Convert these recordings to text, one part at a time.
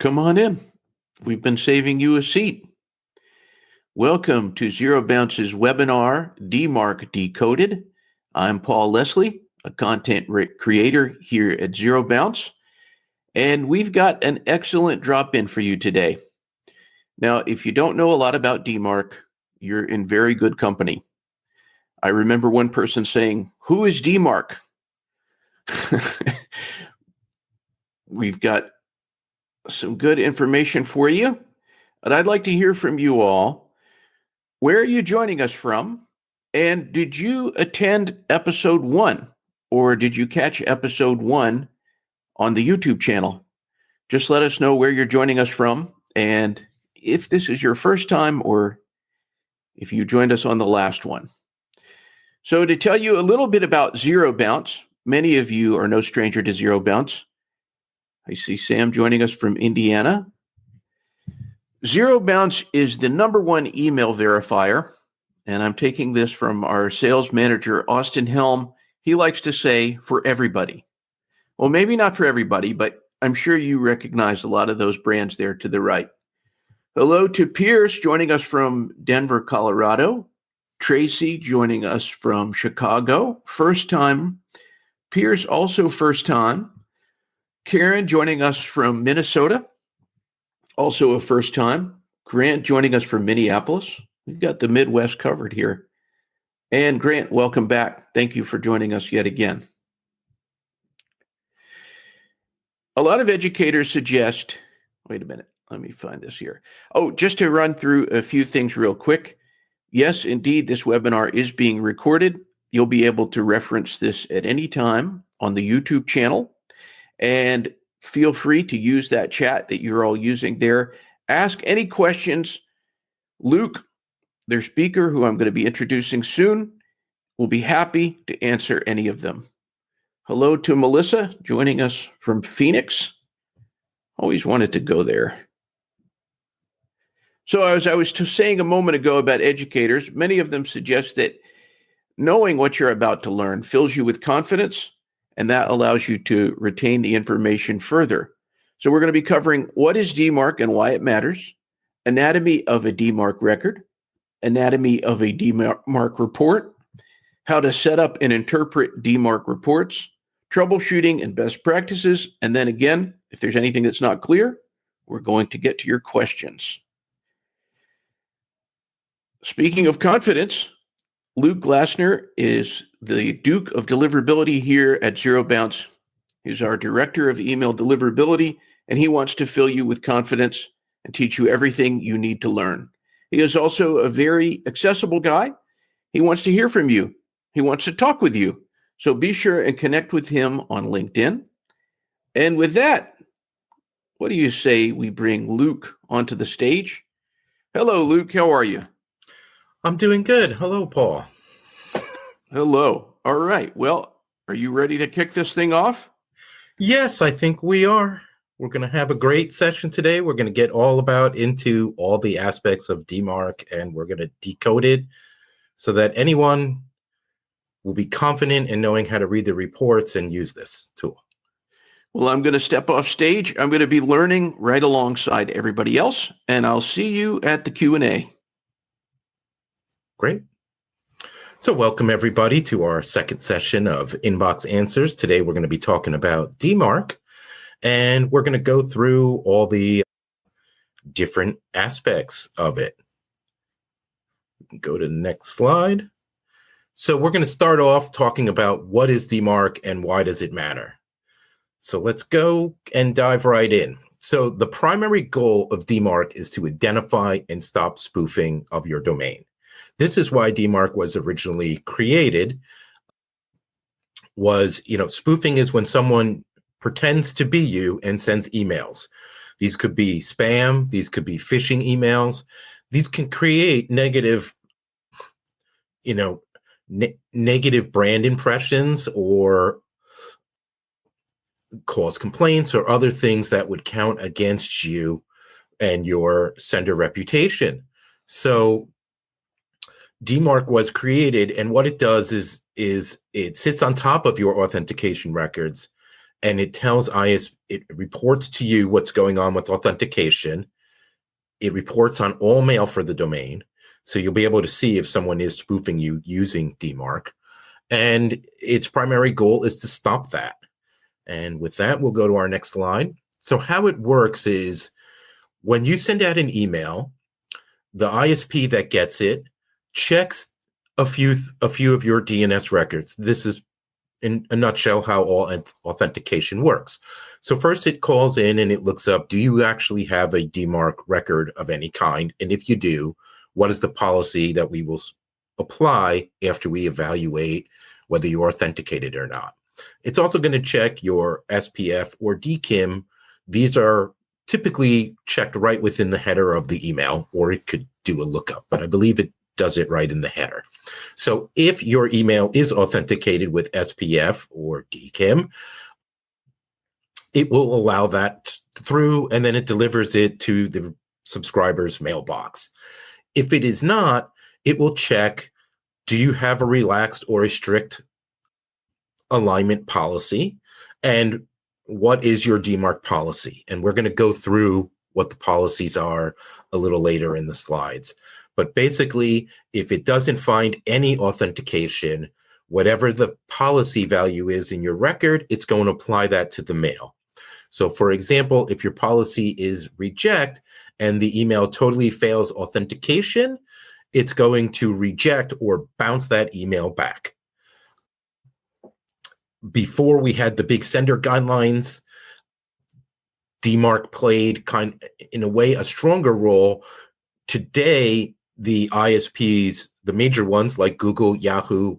Come on in. We've been saving you a seat. Welcome to ZeroBounce's webinar, DMARC Decoded. I'm Paul Leslie, a content creator here at ZeroBounce, and we've got an excellent drop-in for you today. Now, if you don't know a lot about DMARC, you're in very good company. I remember one person saying, "Who is DMARC?" We've got some good information for you, and I'd like to hear from you all. Where are you joining us from? And did you attend episode 1, or did you catch episode 1 on the YouTube channel? Just let us know where you're joining us from, and if this is your first time or if you joined us on the last one. So to tell you a little bit about ZeroBounce, many of you are no stranger to ZeroBounce. I see Sam joining us from Indiana. ZeroBounce is the #1 email verifier, and I'm taking this from our sales manager, Austin Helm. He likes to say, for everybody. Well, maybe not for everybody, but I'm sure you recognize a lot of those brands there to the right. Hello to Pierce joining us from Denver, Colorado. Tracy joining us from Chicago, first time. Pierce also first time. Karen joining us from Minnesota, also a first time. Grant joining us from Minneapolis. We've got the Midwest covered here. And Grant, welcome back. Thank you for joining us yet again. A lot of educators suggest, wait a minute, let me find this here. Oh, just to run through a few things real quick. Yes, indeed, this webinar is being recorded. You'll be able to reference this at any time on the YouTube channel. And feel free to use that chat that you're all using there. Ask any questions. Luke, their speaker, who I'm going to be introducing soon, will be happy to answer any of them. Hello to Melissa, joining us from Phoenix. Always wanted to go there. So as I was saying a moment ago about educators, many of them suggest that knowing what you're about to learn fills you with confidence, and that allows you to retain the information further. So we're going to be covering what is DMARC and why it matters, anatomy of a DMARC record, anatomy of a DMARC report, how to set up and interpret DMARC reports, troubleshooting and best practices, and then again, if there's anything that's not clear, we're going to get to your questions. Speaking of confidence, Luke Glassner is the Duke of Deliverability here at ZeroBounce. He's our Director of Email Deliverability, and he wants to fill you with confidence and teach you everything you need to learn. He is also a very accessible guy. He wants to hear from you. He wants to talk with you. So be sure and connect with him on LinkedIn. And with that, what do you say we bring Luke onto the stage? Hello, Luke. How are you? I'm doing good. Hello, Paul. Hello. All right. Well, are you ready to kick this thing off? Yes, I think we are. We're going to have a great session today. We're going to get into all the aspects of DMARC, and we're going to decode it so that anyone will be confident in knowing how to read the reports and use this tool. Well, I'm going to step off stage. I'm going to be learning right alongside everybody else, and I'll see you at the Q&A. Great. So welcome everybody to our second session of Inbox Answers. Today we're going to be talking about DMARC, and we're going to go through all the different aspects of it. We can go to the next slide. So we're going to start off talking about what is DMARC and why does it matter. So let's go and dive right in. So the primary goal of DMARC is to identify and stop spoofing of your domain. This is why DMARC was originally created. Spoofing is when someone pretends to be you and sends emails. These could be spam. These could be phishing emails. These can create negative, negative brand impressions or cause complaints or other things that would count against you and your sender reputation. So DMARC was created, and what it does is it sits on top of your authentication records and it tells it reports to you what's going on with authentication. It reports on all mail for the domain. So you'll be able to see if someone is spoofing you using DMARC. And its primary goal is to stop that. And with that, we'll go to our next slide. So how it works is when you send out an email, the ISP that gets it checks a few of your DNS records. This is in a nutshell how all authentication works. So first it calls in and it looks up, do you actually have a DMARC record of any kind? And if you do, what is the policy that we will apply after we evaluate whether you're authenticated or not? It's also going to check your SPF or DKIM. These are typically checked right within the header of the email, or it could do a lookup, but I believe it does it right in the header. So if your email is authenticated with SPF or DKIM, it will allow that through, and then it delivers it to the subscriber's mailbox. If it is not, it will check, do you have a relaxed or a strict alignment policy? And what is your DMARC policy? And we're going to go through what the policies are a little later in the slides. But basically, if it doesn't find any authentication, whatever the policy value is in your record, it's going to apply that to the mail. So for example, if your policy is reject and the email totally fails authentication, it's going to reject or bounce that email back. Before we had the big sender guidelines, DMARC played in a way a stronger role. Today, the ISPs, the major ones like Google, Yahoo,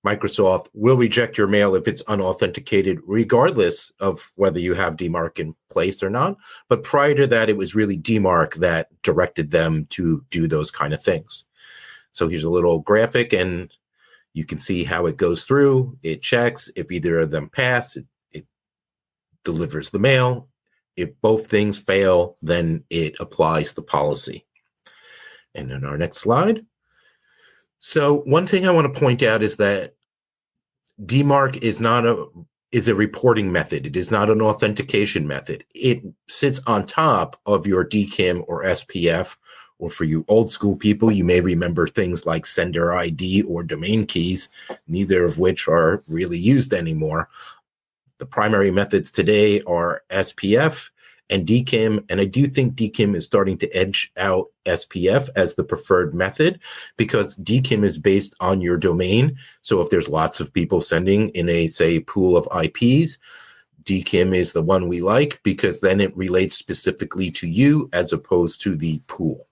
Microsoft, will reject your mail if it's unauthenticated, regardless of whether you have DMARC in place or not. But prior to that, it was really DMARC that directed them to do those kind of things. So here's a little graphic, and you can see how it goes through. It checks. If either of them pass, it delivers the mail. If both things fail, then it applies the policy. And in our next slide. So one thing I want to point out is that DMARC is a reporting method. It is not an authentication method. It sits on top of your DKIM or SPF, or for you old school people, you may remember things like sender ID or domain keys, neither of which are really used anymore. The primary methods today are SPF and DKIM, and I do think DKIM is starting to edge out SPF as the preferred method because DKIM is based on your domain. So if there's lots of people sending in a, say, pool of IPs, DKIM is the one we like because then it relates specifically to you as opposed to the pool.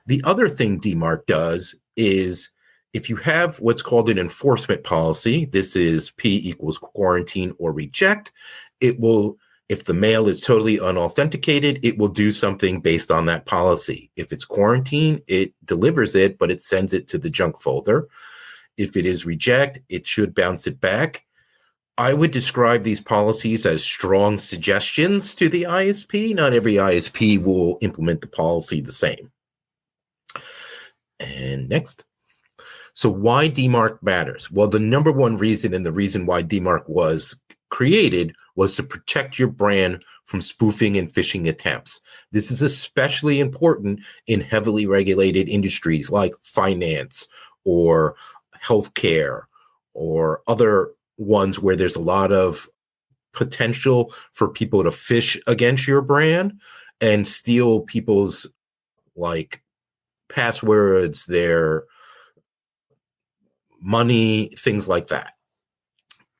The other thing DMARC does is if you have what's called an enforcement policy, this is P equals quarantine or reject, it will, if the mail is totally unauthenticated, it will do something based on that policy. If it's quarantine, it delivers it, but it sends it to the junk folder. If it is reject, it should bounce it back. I would describe these policies as strong suggestions to the ISP. Not every ISP will implement the policy the same. And next. So why DMARC matters? Well, the number one reason and the reason why DMARC was created was to protect your brand from spoofing and phishing attempts. This is especially important in heavily regulated industries like finance or healthcare or other ones where there's a lot of potential for people to phish against your brand and steal people's like passwords, their money, things like that.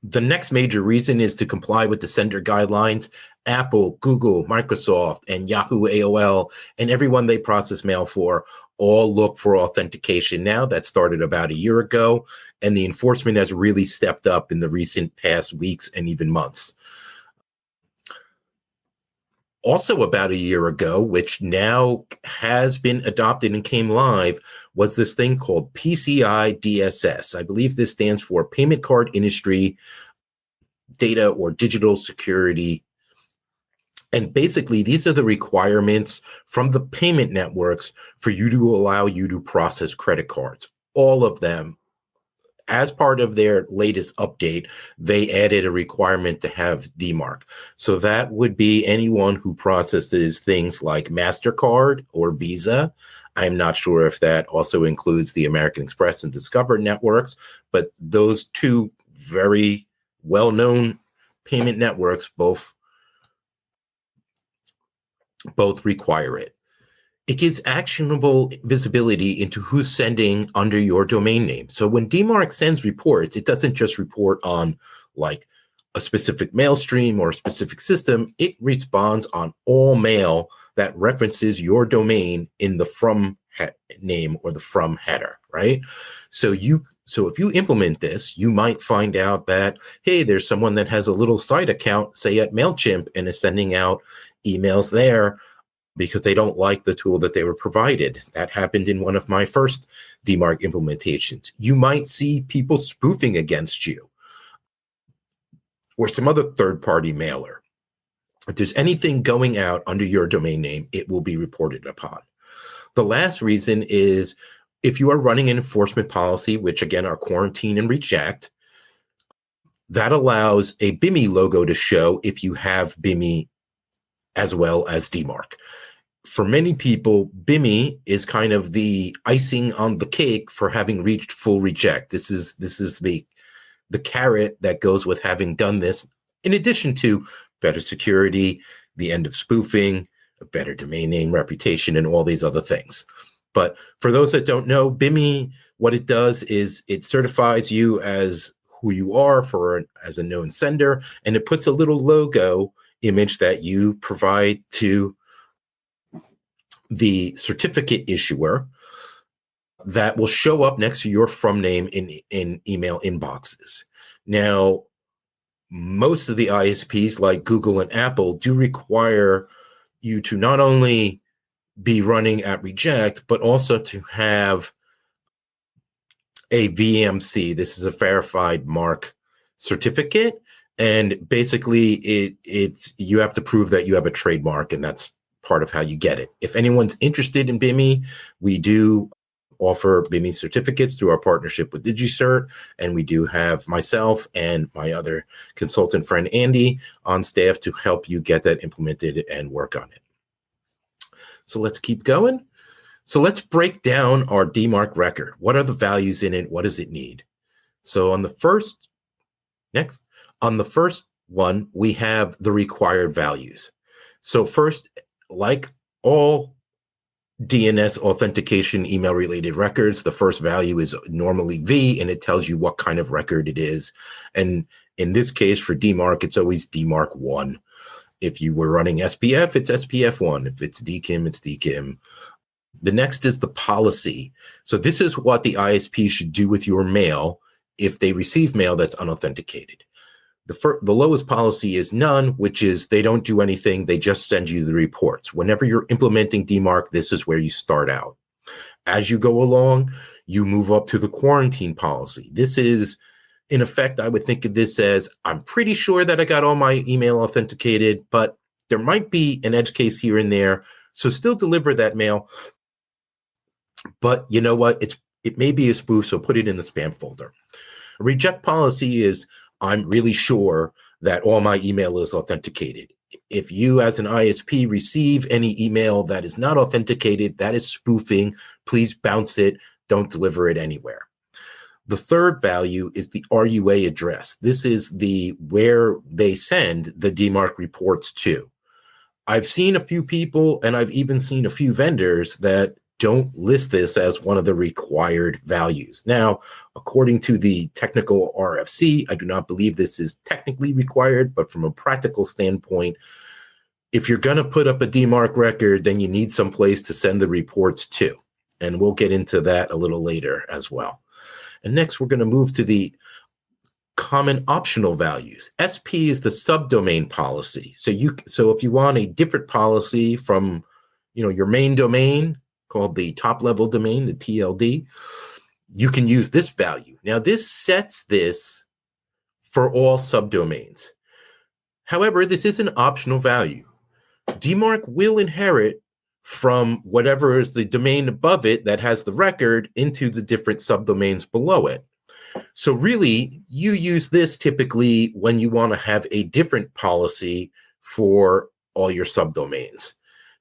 The next major reason is to comply with the sender guidelines. Apple, Google, Microsoft, and Yahoo, AOL, and everyone they process mail for all look for authentication now. That started about a year ago, and the enforcement has really stepped up in the recent past weeks and even months. Also about a year ago, which now has been adopted and came live, was this thing called PCI DSS. I believe this stands for Payment Card Industry Data or Digital Security. And basically, these are the requirements from the payment networks for you to allow you to process credit cards. All of them as part of their latest update, they added a requirement to have DMARC. So that would be anyone who processes things like MasterCard or Visa. I'm not sure if that also includes the American Express and Discover networks, but those two very well-known payment networks both require it. It gives actionable visibility into who's sending under your domain name. So when DMARC sends reports, it doesn't just report on like a specific mail stream or a specific system. It responds on all mail that references your domain in the from name or the from header, right? So if you implement this, you might find out that, hey, there's someone that has a little side account, say at MailChimp, and is sending out emails there because they don't like the tool that they were provided. That happened in one of my first DMARC implementations. You might see people spoofing against you or some other third-party mailer. If there's anything going out under your domain name, it will be reported upon. The last reason is if you are running an enforcement policy, which again are quarantine and reject, that allows a BIMI logo to show if you have BIMI as well as DMARC. For many people, BIMI is kind of the icing on the cake for having reached full reject. This is the carrot that goes with having done this, in addition to better security, the end of spoofing, a better domain name reputation, and all these other things. But for those that don't know, BIMI, what it does is it certifies you as who you are as a known sender, and it puts a little logo image that you provide to the certificate issuer that will show up next to your from name in email inboxes. Now, most of the ISPs like Google and Apple do require you to not only be running at reject, but also to have a VMC. This is a verified mark certificate. And basically it's you have to prove that you have a trademark, and that's part of how you get it. If anyone's interested in BIMI, we do offer BIMI certificates through our partnership with DigiCert, and we do have myself and my other consultant friend Andy on staff to help you get that implemented and work on it. So let's keep going. So let's break down our DMARC record. What are the values in it? What does it need? So on the first one, we have the required values. So first, like all DNS authentication email related records, the first value is normally V, and it tells you what kind of record it is. And in this case, for DMARC, it's always DMARC 1. If you were running SPF, it's SPF 1. If it's DKIM, it's DKIM. The next is the policy. So this is what the ISP should do with your mail if they receive mail that's unauthenticated. The lowest policy is none, which is they don't do anything. They just send you the reports. Whenever you're implementing DMARC, this is where you start out. As you go along, you move up to the quarantine policy. This is, in effect, I would think of this as, I'm pretty sure that I got all my email authenticated, but there might be an edge case here and there. So still deliver that mail. But you know what? It may be a spoof, so put it in the spam folder. A reject policy is, I'm really sure that all my email is authenticated. If you as an ISP receive any email that is not authenticated, that is spoofing. Please bounce it. Don't deliver it anywhere. The third value is the RUA address. This is where they send the DMARC reports to. I've seen a few people, and I've even seen a few vendors that don't list this as one of the required values. Now, according to the technical RFC, I do not believe this is technically required, but from a practical standpoint, if you're going to put up a DMARC record, then you need some place to send the reports to. And we'll get into that a little later as well. And next, we're going to move to the common optional values. SP is the subdomain policy. So if you want a different policy from your main domain, called the top level domain, the TLD, you can use this value. Now, this sets this for all subdomains. However, this is an optional value. DMARC will inherit from whatever is the domain above it that has the record into the different subdomains below it. So really, you use this typically when you want to have a different policy for all your subdomains.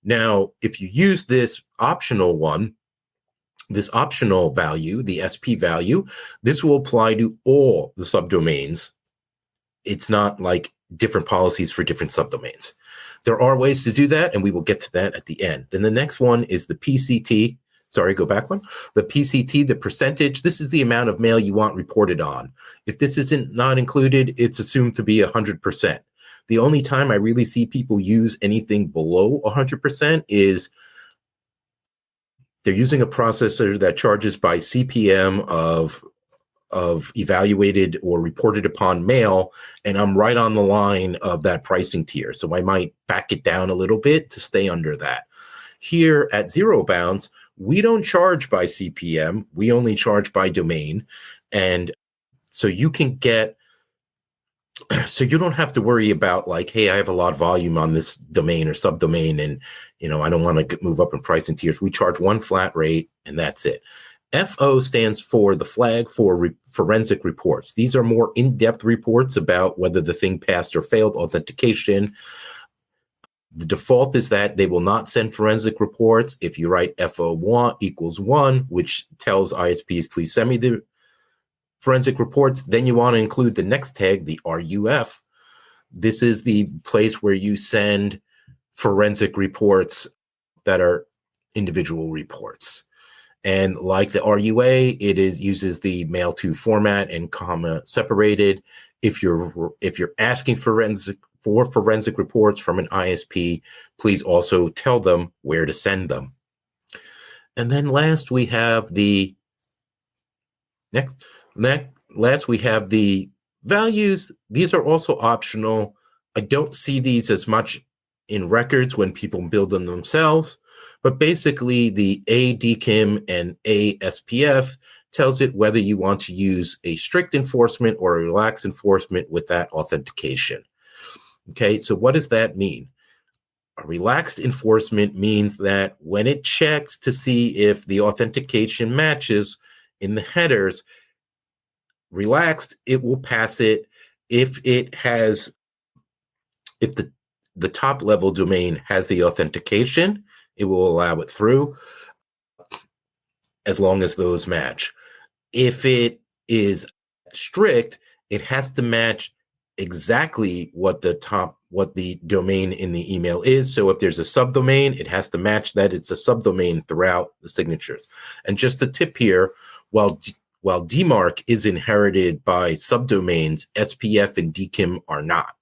Now, if you use this optional one, this optional value, the SP value, this will apply to all the subdomains. It's not like different policies for different subdomains. There are ways to do that, and we will get to that at the end. Then the next one is the PCT. Sorry, go back one. The PCT, the percentage, this is the amount of mail you want reported on. If this isn't not included, it's assumed to be 100%. The only time I really see people use anything below 100% is they're using a processor that charges by CPM of evaluated or reported upon mail, and I'm right on the line of that pricing tier. So I might back it down a little bit to stay under that. Here at ZeroBounce, we don't charge by CPM. We only charge by domain. And so you can get, so you don't have to worry about like, hey, I have a lot of volume on this domain or subdomain, and I don't want to move up in pricing tiers. We charge one flat rate, and that's it. FO stands for the flag for forensic reports. These are more in-depth reports about whether the thing passed or failed authentication. The default is that they will not send forensic reports. If you write FO1 equals 1, which tells ISPs, please send me the forensic reports, then you want to include the next tag, the RUF. This is the place where you send forensic reports that are individual reports. And like the RUA, it uses the mail to format and comma separated. If you're asking for forensic reports from an ISP, please also tell them where to send them. And then last we have the values. These are also optional. I don't see these as much in records when people build them themselves. But basically, the ADKIM and ASPF tells it whether you want to use a strict enforcement or a relaxed enforcement with that authentication. Okay, so what does that mean? A relaxed enforcement means that when it checks to see if the authentication matches in the headers, relaxed, it will pass it. If the top level domain has the authentication, it will allow it through as long as those match. If it is strict, it has to match exactly what the domain in the email is. So if there's a subdomain, it has to match that it's a subdomain throughout the signatures. And just a tip here, while DMARC is inherited by subdomains, SPF and DKIM are not.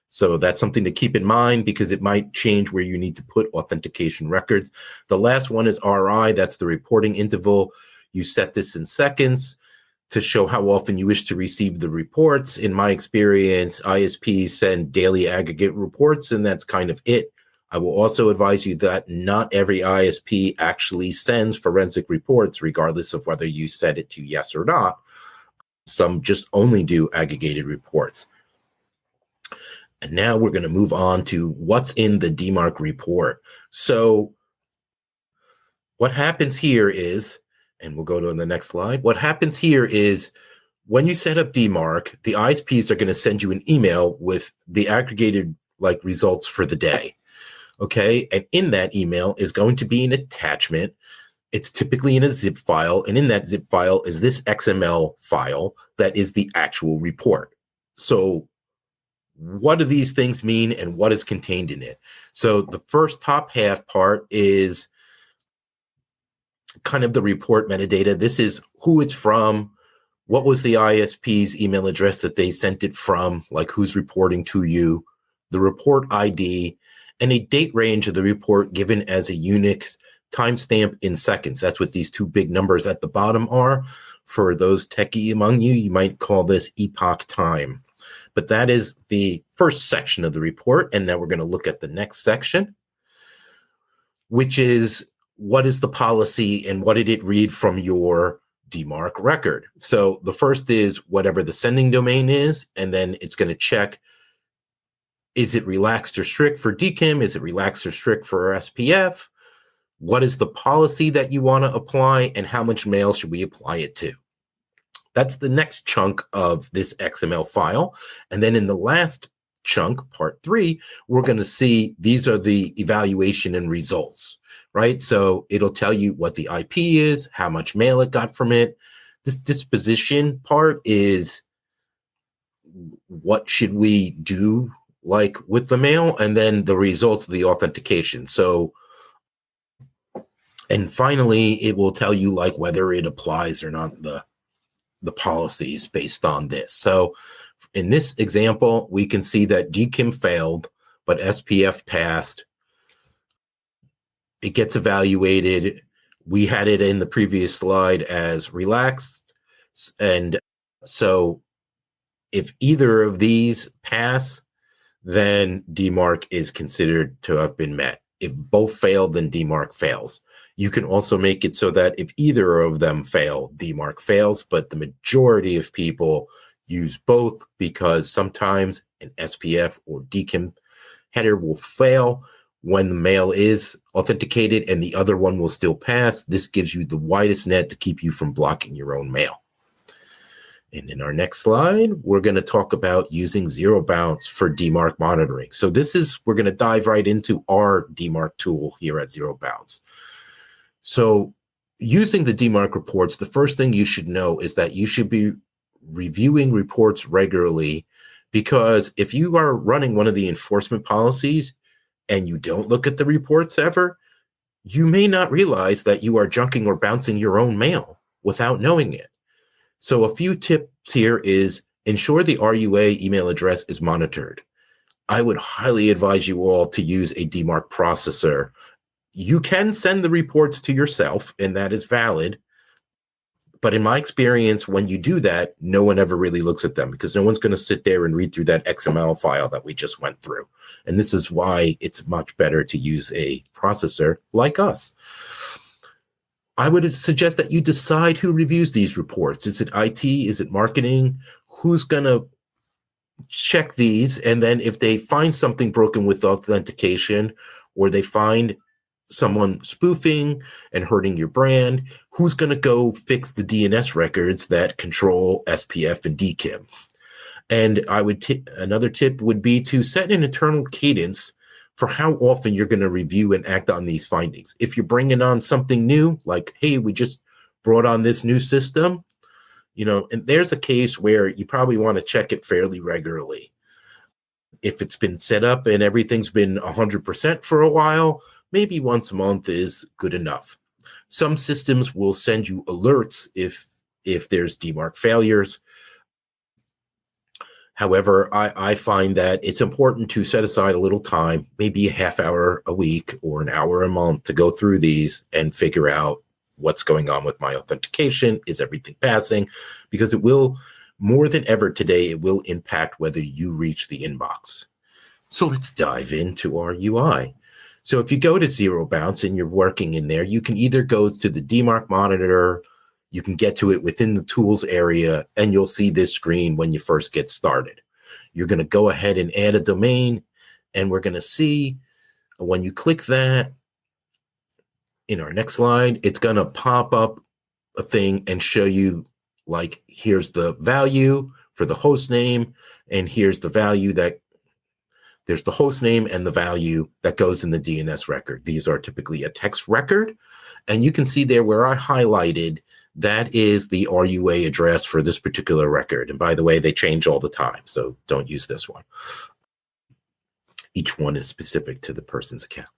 So that's something to keep in mind because it might change where you need to put authentication records. The last one is RI. That's the reporting interval. You set this in seconds to show how often you wish to receive the reports. In my experience, ISPs send daily aggregate reports, and that's kind of it. I will also advise you that not every ISP actually sends forensic reports, regardless of whether you set it to yes or not. Some just only do aggregated reports. And now we're going to move on to what's in the DMARC report. So what happens here is, and we'll go to the next slide. What happens here is when you set up DMARC, the ISPs are going to send you an email with the aggregated results for the day. Okay. And in that email is going to be an attachment. It's typically in a zip file. And in that zip file is this XML file that is the actual report. So what do these things mean and what is contained in it? So the first top half part is kind of the report metadata. This is who it's from, what was the ISP's email address that they sent it from, like who's reporting to you, the report ID, and a date range of the report given as a Unix timestamp in seconds. That's what these two big numbers at the bottom are. For those techie among you, you might call this epoch time. But that is the first section of the report. And now we're going to look at the next section, which is what is the policy and what did it read from your DMARC record? So the first is whatever the sending domain is, and then it's going to check, is it relaxed or strict for DKIM? Is it relaxed or strict for SPF? What is the policy that you want to apply and how much mail should we apply it to? That's the next chunk of this XML file. And then in the last chunk, part 3, we're going to see these are the evaluation and results, right? So it'll tell you what the IP is, how much mail it got from it. This disposition part is what should we do like with the mail, and then the results of the authentication. So, and finally, it will tell you like whether it applies or not the policies based on this. So in this example, we can see that DKIM failed, but SPF passed. It gets evaluated. We had it in the previous slide as relaxed. And so if either of these pass, then DMARC is considered to have been met. If both fail, then DMARC fails. You can also make it so that if either of them fail, DMARC fails, but the majority of people use both because sometimes an SPF or DKIM header will fail when the mail is authenticated and the other one will still pass. This gives you the widest net to keep you from blocking your own mail. And in our next slide, we're going to talk about using ZeroBounce for DMARC monitoring. So we're going to dive right into our DMARC tool here at ZeroBounce. So using the DMARC reports, the first thing you should know is that you should be reviewing reports regularly, because if you are running one of the enforcement policies and you don't look at the reports ever, you may not realize that you are junking or bouncing your own mail without knowing it. So a few tips here is ensure the RUA email address is monitored. I would highly advise you all to use a DMARC processor. You can send the reports to yourself, and that is valid. But in my experience, when you do that, no one ever really looks at them because no one's going to sit there and read through that XML file that we just went through. And this is why it's much better to use a processor like us. I would suggest that you decide who reviews these reports. Is it IT? Is it marketing? Who's going to check these? And then if they find something broken with authentication, or they find someone spoofing and hurting your brand, who's going to go fix the DNS records that control SPF and DKIM? And I would another tip would be to set an internal cadence for how often you're going to review and act on these findings. If you're bringing on something new, like, hey, we just brought on this new system, and there's a case where you probably want to check it fairly regularly. If it's been set up and everything's been 100% for a while, maybe once a month is good enough. Some systems will send you alerts if there's DMARC failures. However, I find that it's important to set aside a little time, maybe a half hour a week or an hour a month, to go through these and figure out what's going on with my authentication. Is everything passing? Because it will, more than ever today, it will impact whether you reach the inbox. So let's dive into our UI. So if you go to ZeroBounce and you're working in there, you can either go to the DMARC monitor, you can get to it within the tools area, and you'll see this screen when you first get started. You're going to go ahead and add a domain, and we're going to see when you click that in our next slide, it's going to pop up a thing and show you, like, here's the value for the host name, and here's the value that there's the host name and the value that goes in the DNS record. These are typically a text record. And you can see there where I highlighted, that is the RUA address for this particular record. And by the way, they change all the time, so don't use this one. Each one is specific to the person's account.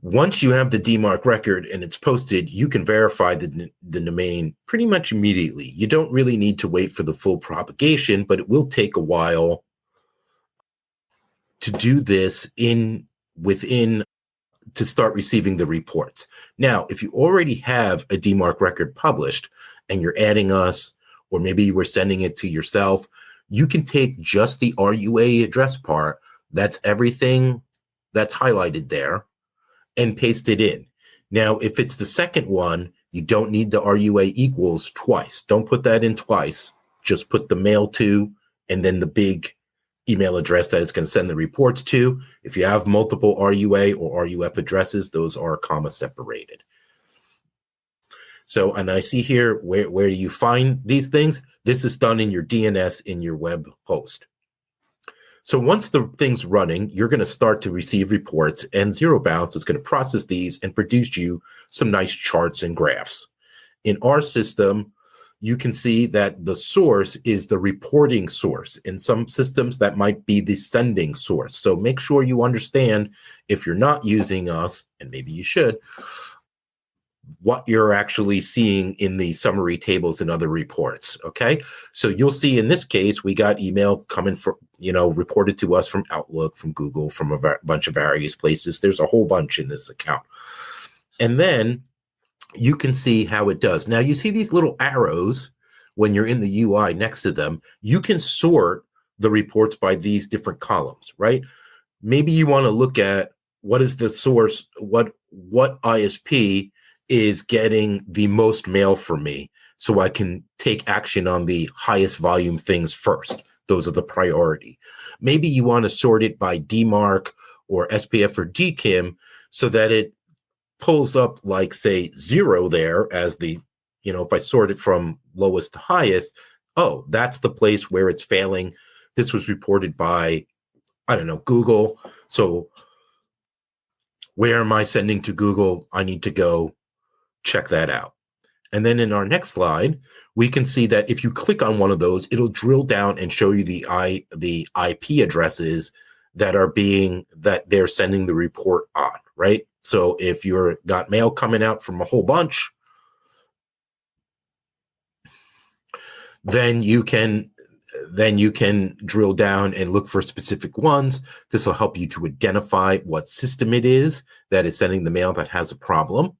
Once you have the DMARC record and it's posted, you can verify the domain pretty much immediately. You don't really need to wait for the full propagation, but it will take a while to do this within to start receiving the reports. Now, if you already have a DMARC record published and you're adding us, or maybe you were sending it to yourself, you can take just the RUA address part, that's everything that's highlighted there, and paste it in. Now, if it's the second one, you don't need the RUA equals twice. Don't put that in twice. Just put the mail to and then the big email address that it's going to send the reports to. If you have multiple RUA or RUF addresses, those are comma separated. So, and I see here, where do you find these things? This is done in your DNS in your web host. So once the thing's running, you're going to start to receive reports, and ZeroBounce is going to process these and produce you some nice charts and graphs. In our system, you can see that the source is the reporting source. In some systems, that might be the sending source. So make sure you understand, if you're not using us, and maybe you should, what you're actually seeing in the summary tables and other reports. Okay. So you'll see in this case, we got email coming from, reported to us from Outlook, from Google, from a bunch of various places. There's a whole bunch in this account. And then you can see how it does. Now you see these little arrows when you're in the UI next to them. You can sort the reports by these different columns, right? Maybe you want to look at what is the source, what ISP is getting the most mail from me, so I can take action on the highest volume things first. Those are the priority. Maybe you want to sort it by DMARC or SPF or DKIM, so that it pulls up, like, say, 0 there as the, if I sort it from lowest to highest, oh, that's the place where it's failing. This was reported by, I don't know, Google. So where am I sending to Google? I need to go check that out. And then in our next slide, we can see that if you click on one of those, it'll drill down and show you the IP addresses that they're sending the report on, right? So if you're got mail coming out from a whole bunch, then you can drill down and look for specific ones. This will help you to identify what system it is that is sending the mail that has a problem.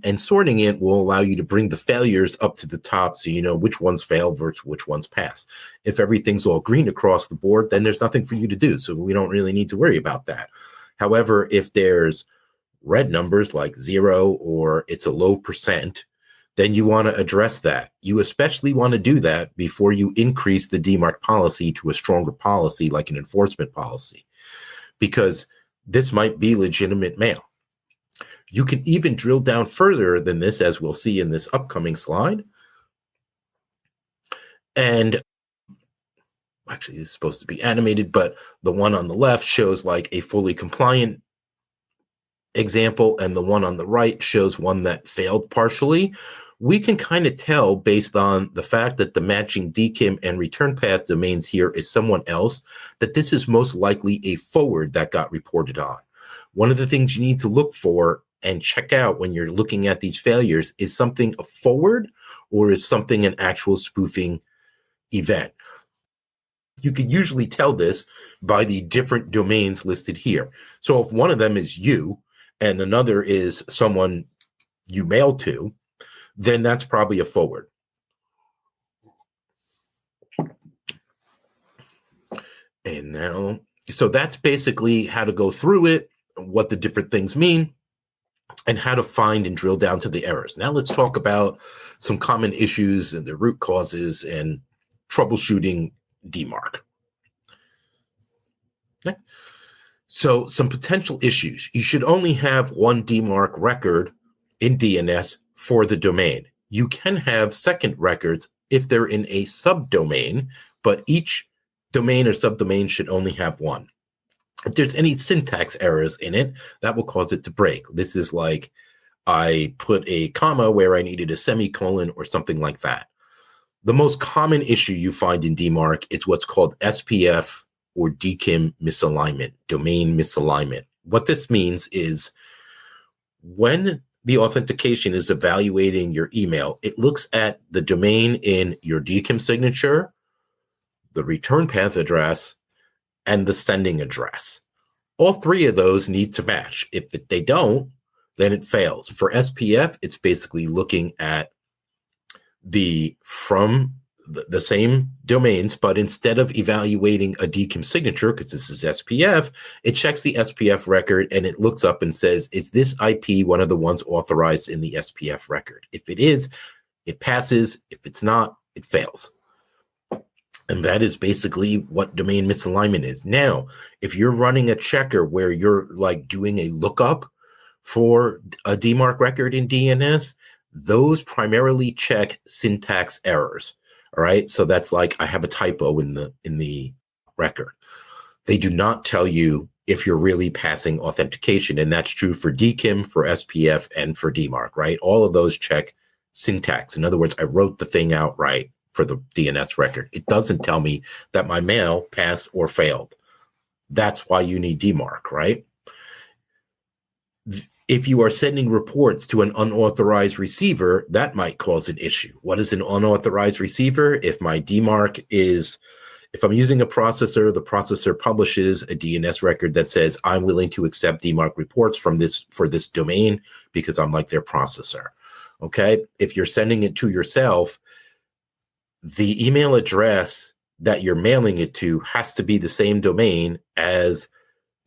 And sorting it will allow you to bring the failures up to the top, so you know which ones fail versus which ones pass. If everything's all green across the board, then there's nothing for you to do. So we don't really need to worry about that. However, if there's red numbers like 0 or it's a low percent, then you want to address that. You especially want to do that before you increase the DMARC policy to a stronger policy like an enforcement policy, because this might be legitimate mail. You can even drill down further than this, as we'll see in this upcoming slide. And actually, this is supposed to be animated, but the one on the left shows like a fully compliant example, and the one on the right shows one that failed partially. We can kind of tell, based on the fact that the matching DKIM and return path domains here is someone else, that this is most likely a forward that got reported on. One of the things you need to look for and check out when you're looking at these failures is something a forward, or is something an actual spoofing event. You can usually tell this by the different domains listed here. So if one of them is you and another is someone you mail to, then that's probably a forward. And now, so that's basically how to go through it, what the different things mean, and how to find and drill down to the errors. Now let's talk about some common issues and the root causes and troubleshooting DMARC. Okay. So some potential issues. You should only have one DMARC record in DNS for the domain. You can have second records if they're in a subdomain, but each domain or subdomain should only have one. If there's any syntax errors in it, that will cause it to break. This is like I put a comma where I needed a semicolon or something like that. The most common issue you find in DMARC is what's called SPF or DKIM misalignment, domain misalignment. What this means is when the authentication is evaluating your email, it looks at the domain in your DKIM signature, the return path address, and the sending address. All three of those need to match. If they don't, then it fails. For SPF, it's basically looking at from the same domains, but instead of evaluating a DKIM signature, because this is SPF, it checks the SPF record and it looks up and says, is this IP one of the ones authorized in the SPF record? If it is, it passes. If it's not, it fails. And that is basically what domain misalignment is. Now, if you're running a checker where you're like doing a lookup for a DMARC record in DNS, those primarily check syntax errors. All right. So that's like I have a typo in the record. They do not tell you if you're really passing authentication. And that's true for DKIM, for SPF, and for DMARC, right? All of those check syntax. In other words, I wrote the thing out right for the DNS record. It doesn't tell me that my mail passed or failed. That's why you need DMARC, right? If you are sending reports to an unauthorized receiver, that might cause an issue. What is an unauthorized receiver? If my DMARC is, if I'm using a processor, the processor publishes a DNS record that says, I'm willing to accept DMARC reports from this for this domain because I'm like their processor. Okay. If you're sending it to yourself, the email address that you're mailing it to has to be the same domain as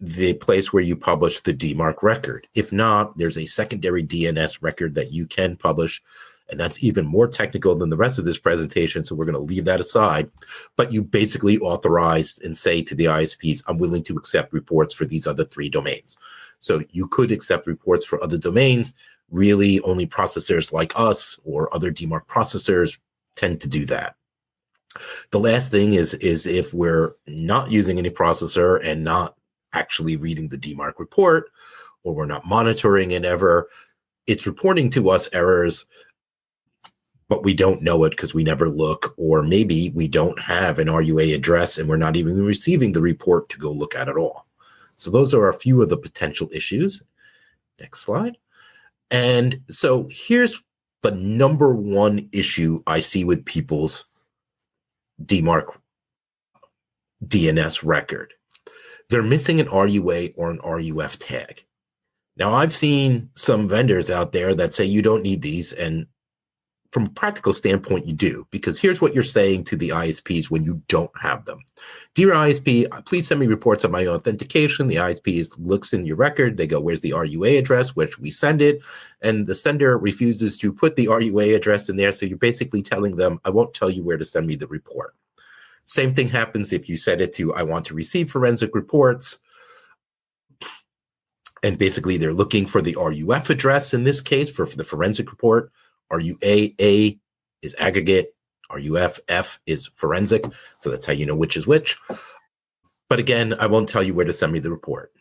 the place where you publish the DMARC record. If not, there's a secondary DNS record that you can publish, and that's even more technical than the rest of this presentation, so we're going to leave that aside. But you basically authorize and say to the ISPs, I'm willing to accept reports for these other 3 domains. So you could accept reports for other domains. Really, only processors like us or other DMARC processors tend to do that. The last thing is if we're not using any processor and not actually reading the DMARC report, or we're not monitoring it ever, it's reporting to us errors, but we don't know it because we never look, or maybe we don't have an RUA address and we're not even receiving the report to go look at it all. So those are a few of the potential issues. Next slide. And so here's the number one issue I see with people's DMARC DNS record. They're missing an RUA or an RUF tag. Now, I've seen some vendors out there that say you don't need these, and from a practical standpoint, you do, because here's what you're saying to the ISPs when you don't have them. Dear ISP, please send me reports on my authentication. The ISP looks in your record. They go, where's the RUA address, which we send it, and the sender refuses to put the RUA address in there, so you're basically telling them, I won't tell you where to send me the report. Same thing happens if you set it to, I want to receive forensic reports. And basically they're looking for the RUF address in this case for the forensic report. RUA is aggregate, RUF is forensic. So that's how you know which is which. But again, I won't tell you where to send me the report.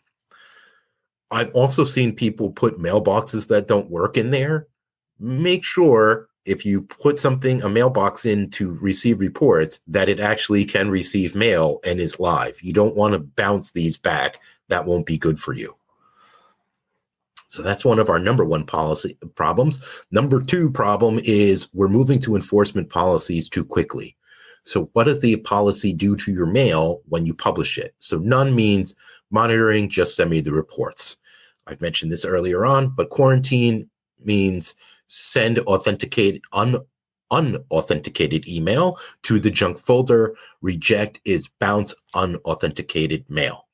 I've also seen people put mailboxes that don't work in there. Make sure if you put a mailbox in to receive reports, that it actually can receive mail and is live. You don't want to bounce these back. That won't be good for you. So that's one of our number one policy problems. Number 2 problem is we're moving to enforcement policies too quickly. So what does the policy do to your mail when you publish it? So none means monitoring, just send me the reports. I've mentioned this earlier on, but quarantine means send unauthenticated email to the junk folder. Reject is bounce unauthenticated mail.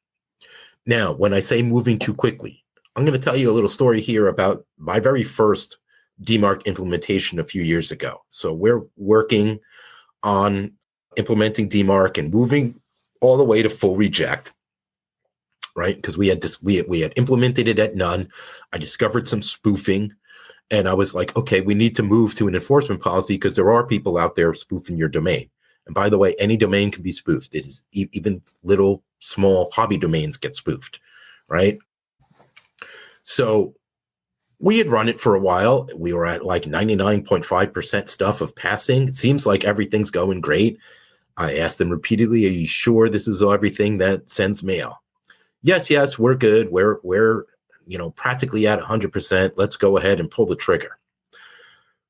Now, when I say moving too quickly, I'm going to tell you a little story here about my very first DMARC implementation a few years ago. So we're working on implementing DMARC and moving all the way to full reject, right? Because we had implemented it at none. I discovered some spoofing. And I was like, okay, we need to move to an enforcement policy because there are people out there spoofing your domain. And by the way, any domain can be spoofed. It is even little small hobby domains get spoofed, right? So we had run it for a while. We were at like 99.5% stuff of passing. It seems like everything's going great. I asked them repeatedly, are you sure this is everything that sends mail? Yes, we're good. We're practically at 100%. Let's go ahead and pull the trigger.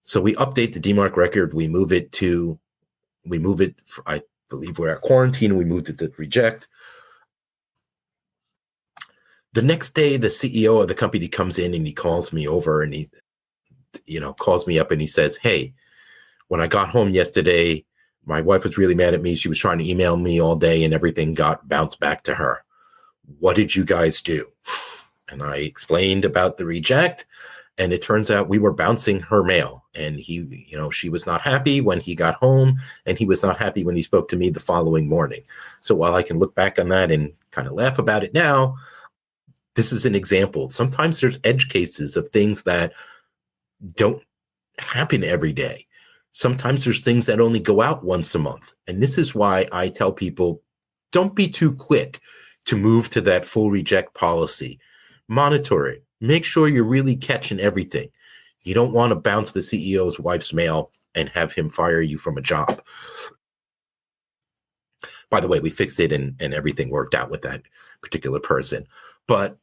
So we update the DMARC record. I believe we're at quarantine. We moved it to reject. The next day, the CEO of the company comes in and he calls me over and he, calls me up and he says, hey, when I got home yesterday, my wife was really mad at me. She was trying to email me all day and everything got bounced back to her. What did you guys do? And I explained about the reject, and it turns out we were bouncing her mail. And she was not happy when he got home, and he was not happy when he spoke to me the following morning. So while I can look back on that and kind of laugh about it now, this is an example. Sometimes there's edge cases of things that don't happen every day. Sometimes there's things that only go out once a month. And this is why I tell people, don't be too quick to move to that full reject policy. Monitor it. Make sure you're really catching everything. You don't want to bounce the CEO's wife's mail and have him fire you from a job. By the way, we fixed it and everything worked out with that particular person. But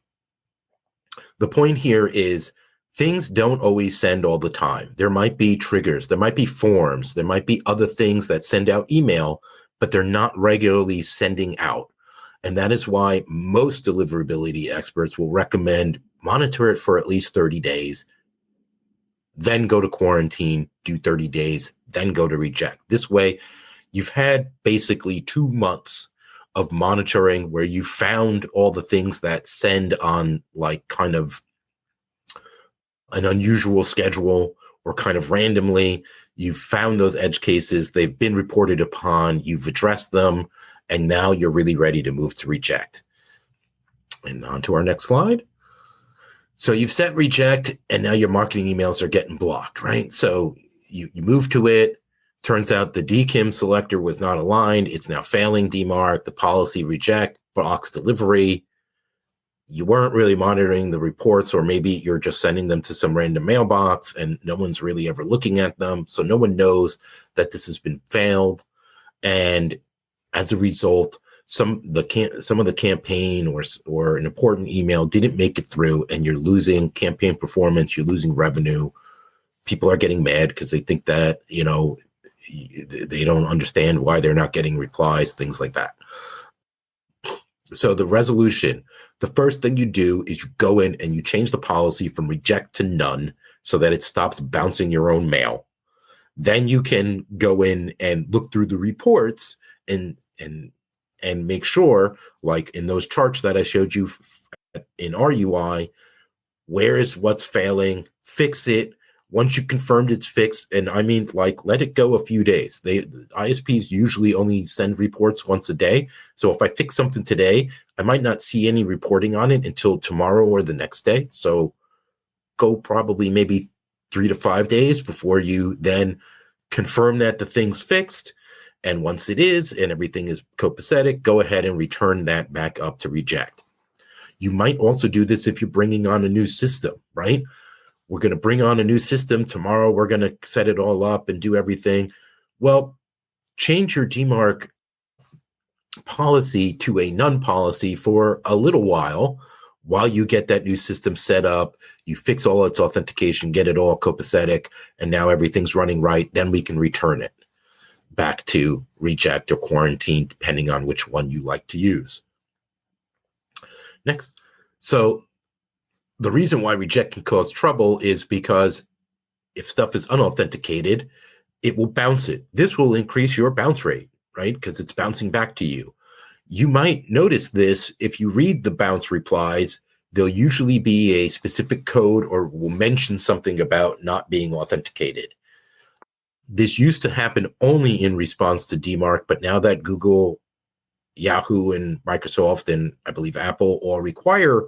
the point here is things don't always send all the time. There might be triggers. There might be forms. There might be other things that send out email, but they're not regularly sending out. And that is why most deliverability experts will recommend monitor it for at least 30 days, then go to quarantine, do 30 days, then go to reject. This way, you've had basically 2 months of monitoring where you found all the things that send on like kind of an unusual schedule or kind of randomly. You've found those edge cases. They've been reported upon. You've addressed them. And now you're really ready to move to reject. And on to our next slide. So you've set reject, and now your marketing emails are getting blocked, right? So you move to it. Turns out the DKIM selector was not aligned. It's now failing DMARC. The policy reject blocks delivery. You weren't really monitoring the reports, or maybe you're just sending them to some random mailbox and no one's really ever looking at them. So no one knows that this has been failed. And as a result, some of the campaign or an important email didn't make it through, and you're losing campaign performance, you're losing revenue. People are getting mad because they think that, they don't understand why they're not getting replies, things like that. So the resolution, the first thing you do is you go in and you change the policy from reject to none so that it stops bouncing your own mail. Then you can go in and look through the reports and make sure, like in those charts that I showed you in our UI, where is what's failing, fix it. Once you confirmed it's fixed, and I mean, like, let it go a few days. ISPs usually only send reports once a day. So if I fix something today, I might not see any reporting on it until tomorrow or the next day. So go probably maybe 3 to 5 days before you then confirm that the thing's fixed. And once it is, and everything is copacetic, go ahead and return that back up to reject. You might also do this if you're bringing on a new system, right? We're going to bring on a new system tomorrow. We're going to set it all up and do everything. Well, change your DMARC policy to a none policy for a little while you get that new system set up, you fix all its authentication, get it all copacetic, and now everything's running right. Then we can return it back to reject or quarantine, depending on which one you like to use. Next. So the reason why reject can cause trouble is because if stuff is unauthenticated, it will bounce it. This will increase your bounce rate, right? Because it's bouncing back to you. You might notice this if you read the bounce replies. There'll usually be a specific code or will mention something about not being authenticated. This used to happen only in response to DMARC, but now that Google, Yahoo, and Microsoft, and I believe Apple all require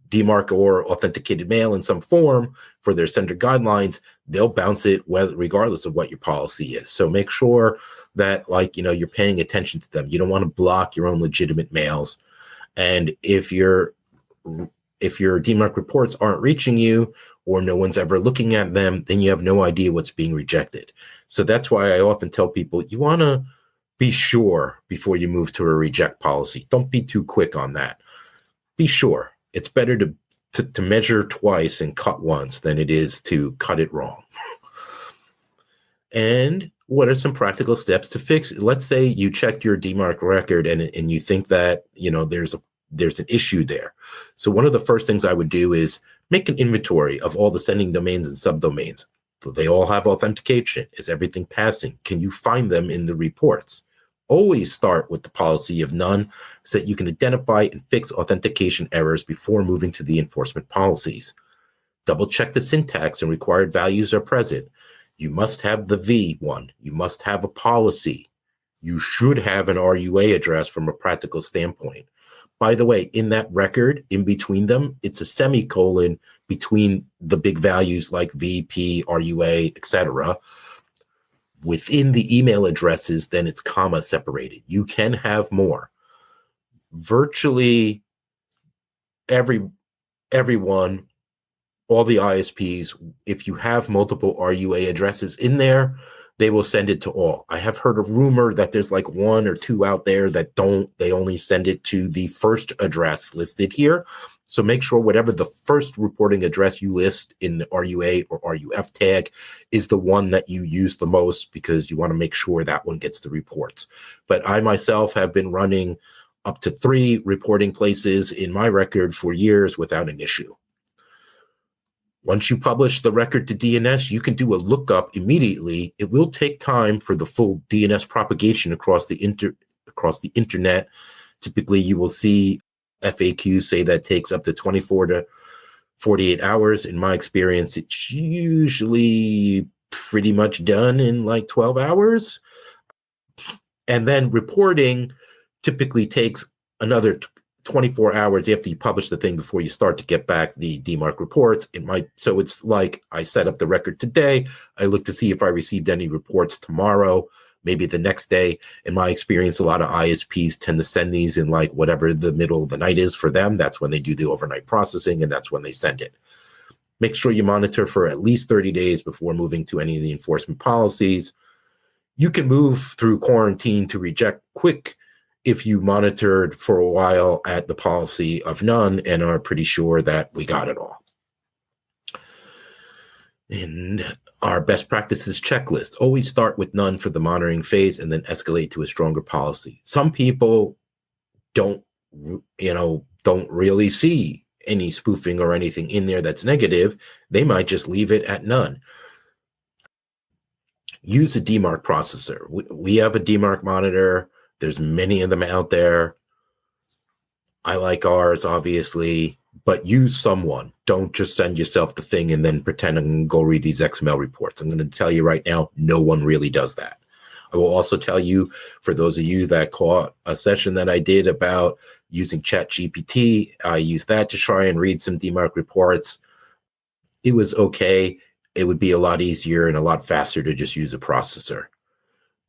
DMARC or authenticated mail in some form for their sender guidelines, they'll bounce it regardless of what your policy is. So make sure that, you're paying attention to them. You don't want to block your own legitimate mails. And if your DMARC reports aren't reaching you or no one's ever looking at them, then you have no idea what's being rejected. So that's why I often tell people you want to be sure before you move to a reject policy. Don't be too quick on that. Be sure. It's better to measure twice and cut once than it is to cut it wrong. And what are some practical steps to fix? Let's say you checked your DMARC record and you think that there's an issue there. So one of the first things I would do is make an inventory of all the sending domains and subdomains. Do they all have authentication? Is everything passing? Can you find them in the reports? Always start with the policy of none so that you can identify and fix authentication errors before moving to the enforcement policies. Double check the syntax and required values are present. You must have the V one. You must have a policy. You should have an RUA address from a practical standpoint. by the way, in that record, in between them, it's a semicolon between the big values like VP, RUA, etc. Within the email addresses, then it's comma separated. You can have more. Virtually everyone, all the ISPs, if you have multiple RUA addresses in there, they will send it to all. I have heard a rumor that there's like one or two out there that don't, they only send it to the first address listed here. So make sure whatever the first reporting address you list in the RUA or RUF tag is the one that you use the most, because you want to make sure that one gets the reports. But I myself have been running up to 3 reporting places in my record for years without an issue. Once you publish the record to DNS, you can do a lookup immediately. It will take time for the full DNS propagation across the internet. Typically, you will see FAQs say that takes up to 24 to 48 hours. In my experience, it's usually pretty much done in like 12 hours. And then reporting typically takes another 24 hours after you publish the thing before you start to get back the DMARC reports. So it's like I set up the record today. I look to see if I received any reports tomorrow, maybe the next day. In my experience, a lot of ISPs tend to send these in like whatever the middle of the night is for them. That's when they do the overnight processing, and that's when they send it. Make sure you monitor for at least 30 days before moving to any of the enforcement policies. You can move through quarantine to reject quick if you monitored for a while at the policy of none and are pretty sure that we got it all. And our best practices checklist: always start with none for the monitoring phase and then escalate to a stronger policy. Some people don't really see any spoofing or anything in there that's negative. They might just leave it at none. Use a DMARC processor. We have a DMARC monitor. There's many of them out there. I like ours, obviously, but use someone. Don't just send yourself the thing and then pretend I'm going to go read these XML reports. I'm going to tell you right now, no one really does that. I will also tell you, for those of you that caught a session that I did about using ChatGPT, I used that to try and read some DMARC reports. It was okay. It would be a lot easier and a lot faster to just use a processor.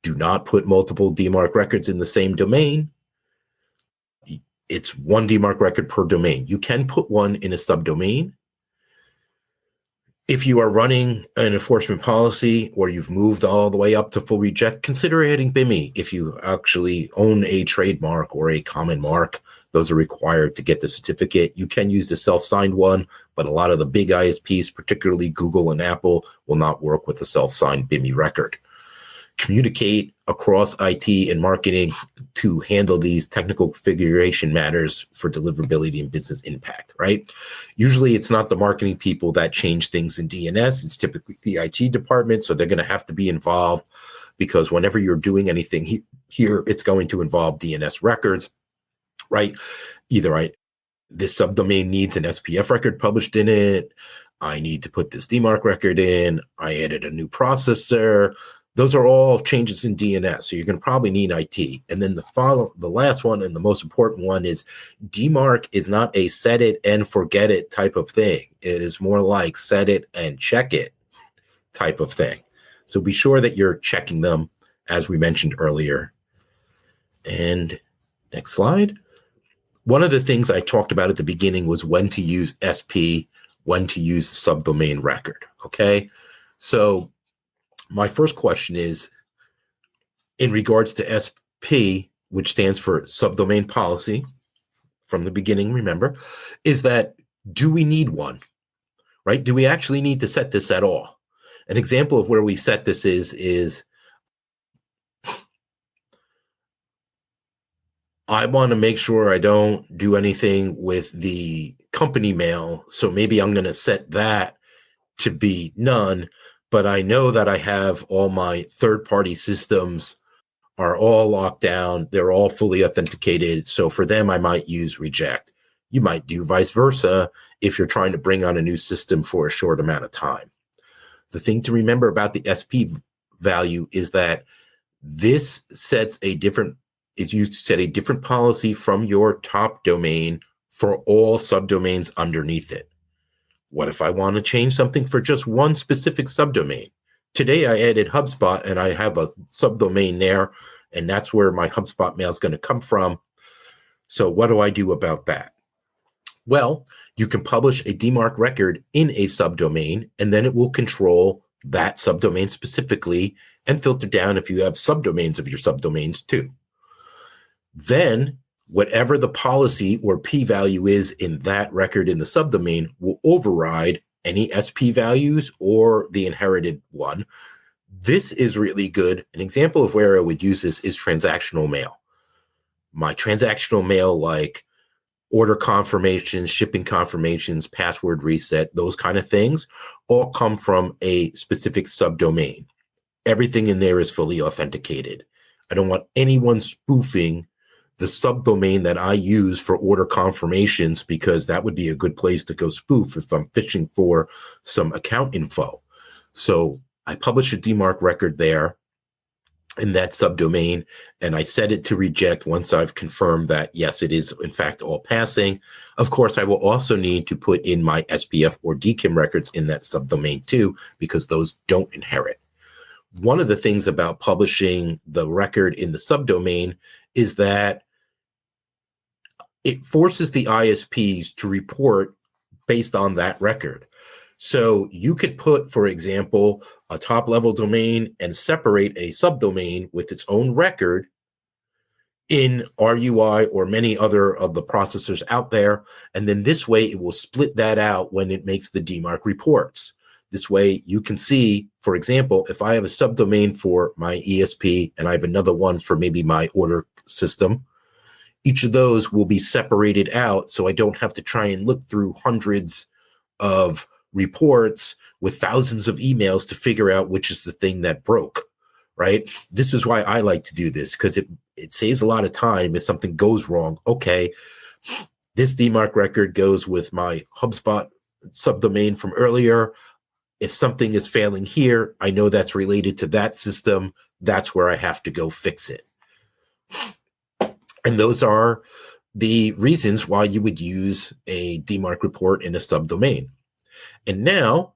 Do not put multiple DMARC records in the same domain. It's one DMARC record per domain. You can put one in a subdomain. If you are running an enforcement policy or you've moved all the way up to full reject, consider adding BIMI. If you actually own a trademark or a common mark, those are required to get the certificate. You can use the self-signed one, but a lot of the big ISPs, particularly Google and Apple, will not work with a self-signed BIMI record. Communicate across IT and marketing to handle these technical configuration matters for deliverability and business impact, right? Usually it's not the marketing people that change things in DNS. It's typically the IT department. So they're going to have to be involved, because whenever you're doing anything here, it's going to involve DNS records, right? Either this subdomain needs an SPF record published in it. I need to put this DMARC record in. I added a new processor. Those are all changes in DNS, so you're going to probably need IT. And then the last one and the most important one is DMARC is not a set it and forget it type of thing. It is more like set it and check it type of thing. So be sure that you're checking them, as we mentioned earlier. And next slide. One of the things I talked about at the beginning was when to use SP, when to use subdomain record, okay? So my first question is, in regards to SP, which stands for subdomain policy, from the beginning, remember, is that, do we need one, right? Do we actually need to set this at all? An example of where we set this is I want to make sure I don't do anything with the company mail, so maybe I'm going to set that to be none. But I know that I have all my third-party systems are all locked down. They're all fully authenticated. So for them, I might use reject. You might do vice versa if you're trying to bring on a new system for a short amount of time. The thing to remember about the SP value is that this sets a different is used to set a different policy from your top domain for all subdomains underneath it. What if I want to change something for just one specific subdomain? Today I added HubSpot and I have a subdomain there, and that's where my HubSpot mail is going to come from. So what do I do about that? Well, you can publish a DMARC record in a subdomain, and then it will control that subdomain specifically and filter down if you have subdomains of your subdomains too. Then whatever the policy or p-value is in that record in the subdomain will override any SP values or the inherited one. This is really good. An example of where I would use this is transactional mail. My transactional mail, like order confirmations, shipping confirmations, password reset, those kind of things, all come from a specific subdomain. Everything in there is fully authenticated. I don't want anyone spoofing the subdomain that I use for order confirmations, because that would be a good place to go spoof if I'm fishing for some account info. So I publish a DMARC record there in that subdomain, and I set it to reject once I've confirmed that, yes, it is in fact all passing. Of course, I will also need to put in my SPF or DKIM records in that subdomain too, because those don't inherit. One of the things about publishing the record in the subdomain is that it forces the ISPs to report based on that record. So you could put, for example, a top-level domain and separate a subdomain with its own record in RUI or many other of the processors out there. And then this way it will split that out when it makes the DMARC reports. This way you can see, for example, if I have a subdomain for my ESP and I have another one for maybe my order system, each of those will be separated out, so I don't have to try and look through hundreds of reports with thousands of emails to figure out which is the thing that broke, right? This is why I like to do this, because it saves a lot of time if something goes wrong. Okay, this DMARC record goes with my HubSpot subdomain from earlier. If something is failing here, I know that's related to that system. That's where I have to go fix it. And those are the reasons why you would use a DMARC report in a subdomain. And now,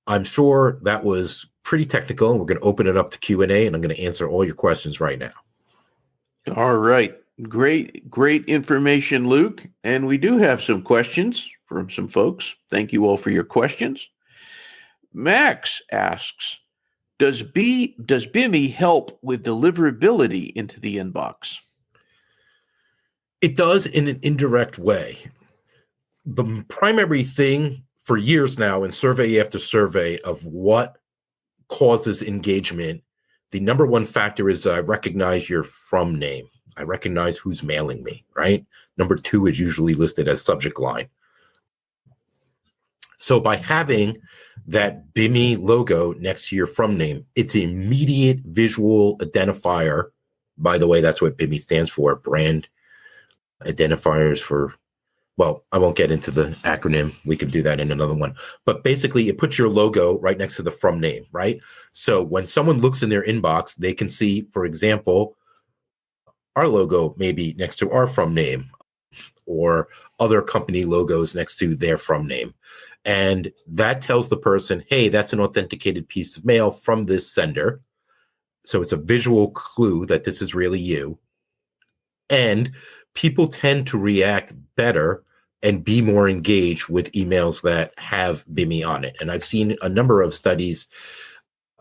I'm sure that was pretty technical. We're going to open it up to Q&A, and I'm going to answer all your questions right now. All right. Great information, Luke. And we do have some questions from some folks. Thank you all for your questions. Max asks, does BIMI help with deliverability into the inbox? It does in an indirect way. The primary thing for years now in survey after survey of what causes engagement, the number one factor is I recognize your from name. I recognize who's mailing me, right? Number two is usually listed as subject line. So by having that BIMI logo next to your from name, it's an immediate visual identifier. By the way, that's what BIMI stands for, brand identifiers for, well, I won't get into the acronym. We could do that in another one. But basically, it puts your logo right next to the from name, right? So when someone looks in their inbox, they can see, for example, our logo maybe next to our from name, or other company logos next to their from name. And that tells the person, hey, that's an authenticated piece of mail from this sender. So it's a visual clue that this is really you. And people tend to react better and be more engaged with emails that have BIMI on it. And I've seen a number of studies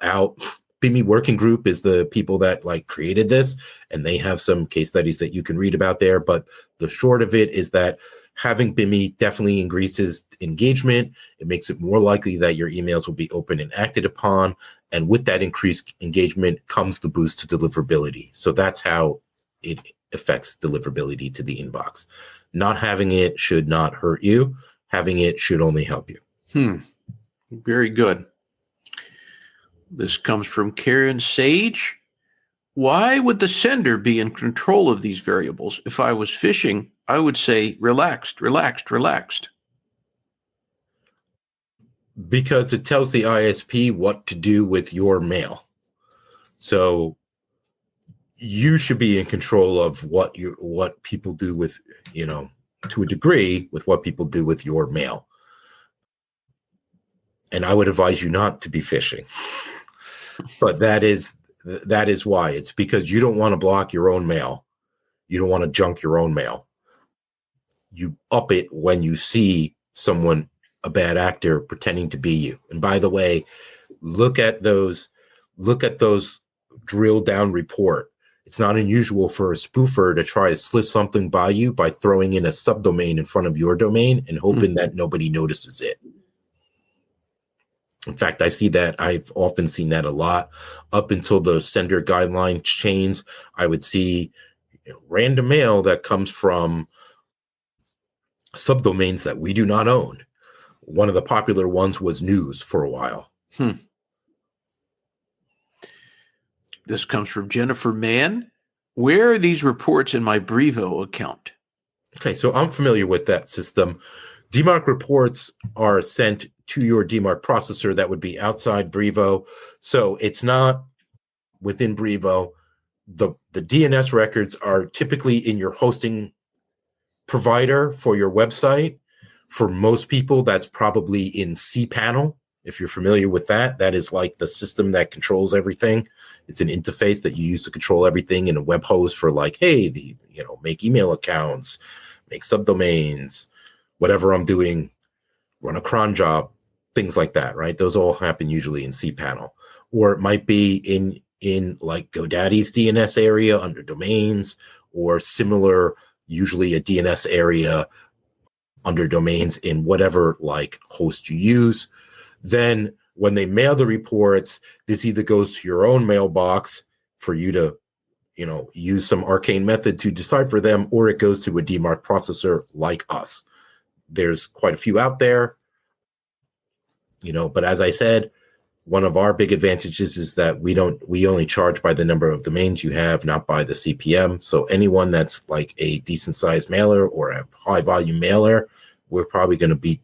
out. BIMI Working Group is the people that created this, and they have some case studies that you can read about there. But the short of it is that having BIMI definitely increases engagement. It makes it more likely that your emails will be opened and acted upon. And with that increased engagement comes the boost to deliverability. So that's how it affects deliverability to the inbox. Not having it should not hurt you. Having it should only help you. Very good. This comes from Karen Sage. Why would the sender be in control of these variables? If I was phishing, I would say relaxed, relaxed, relaxed. Because it tells the ISP what to do with your mail. So you should be in control of what people do with, to a degree, with what people do with your mail. And I would advise you not to be phishing. But that is why. It's because you don't want to block your own mail. You don't want to junk your own mail. You up it when you see someone, a bad actor, pretending to be you. And by the way, look at those drill down report. It's not unusual for a spoofer to try to slip something by you by throwing in a subdomain in front of your domain and hoping that nobody notices it. In fact, I see that. I've often seen that a lot. Up until the sender guideline change, I would see random mail that comes from subdomains that we do not own. One of the popular ones was news for a while. This comes from Jennifer Mann. Where are these reports in my Brevo account? Okay, so I'm familiar with that system. DMARC reports are sent to your DMARC processor that would be outside Brevo. So it's not within Brevo. The DNS records are typically in your hosting provider for your website. For most people, that's probably in cPanel. If you're familiar with that, that is like the system that controls everything. It's an interface that you use to control everything in a web host for like, hey, make email accounts, make subdomains, whatever I'm doing, run a cron job, things like that, right? Those all happen usually in cPanel. Or it might be in like GoDaddy's DNS area under domains, or similar, usually a DNS area under domains in whatever like host you use. Then when they mail the reports, this either goes to your own mailbox for you to, use some arcane method to decipher them, or it goes to a DMARC processor like us. There's quite a few out there, but as I said, one of our big advantages is that we only charge by the number of domains you have, not by the CPM. So anyone that's like a decent sized mailer or a high volume mailer, we're probably going to be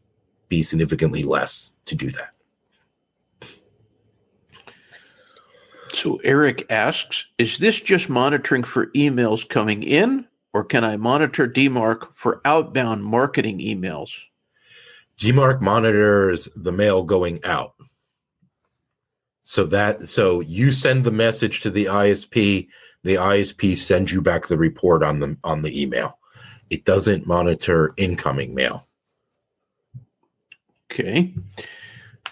significantly less to do that. So Eric asks, is this just monitoring for emails coming in, or can I monitor DMARC for outbound marketing emails? DMARC monitors the mail going out. So you send the message to the ISP sends you back the report on the email. It doesn't monitor incoming mail. Okay.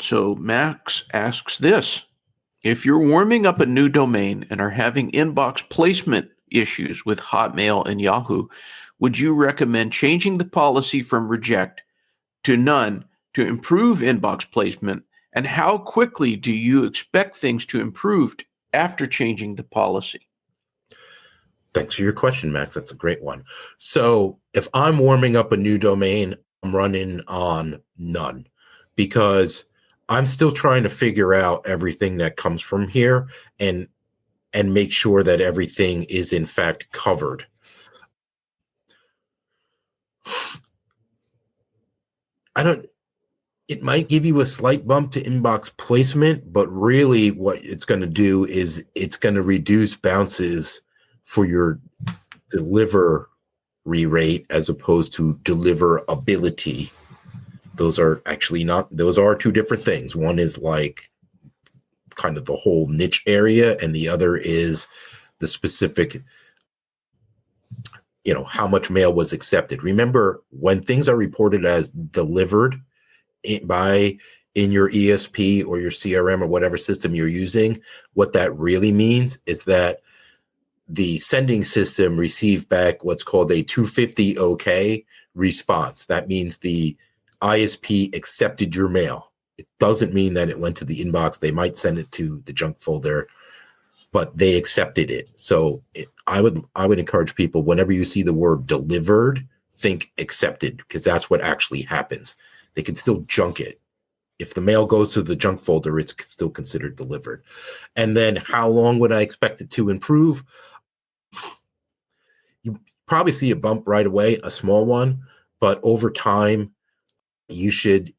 So Max asks this. If you're warming up a new domain and are having inbox placement issues with Hotmail and Yahoo, would you recommend changing the policy from reject to none to improve inbox placement? And how quickly do you expect things to improve after changing the policy? Thanks for your question, Max. That's a great one. So if I'm warming up a new domain, I'm running on none, because I'm still trying to figure out everything that comes from here and make sure that everything is in fact covered. It might give you a slight bump to inbox placement, but really what it's going to do is it's going to reduce bounces for your delivery rate as opposed to deliverability. Those are two different things. One is like kind of the whole niche area, and the other is the specific, how much mail was accepted. Remember, when things are reported as delivered in your ESP or your CRM or whatever system you're using, what that really means is that the sending system received back what's called a 250 OK response. That means the ISP accepted your mail. It doesn't mean that it went to the inbox. They might send it to the junk folder, but they accepted it. So I would encourage people, whenever you see the word delivered, think accepted, because that's what actually happens. They can still junk it. If the mail goes to the junk folder, it's still considered delivered. And then how long would I expect it to improve? You probably see a bump right away, a small one, but over time, you should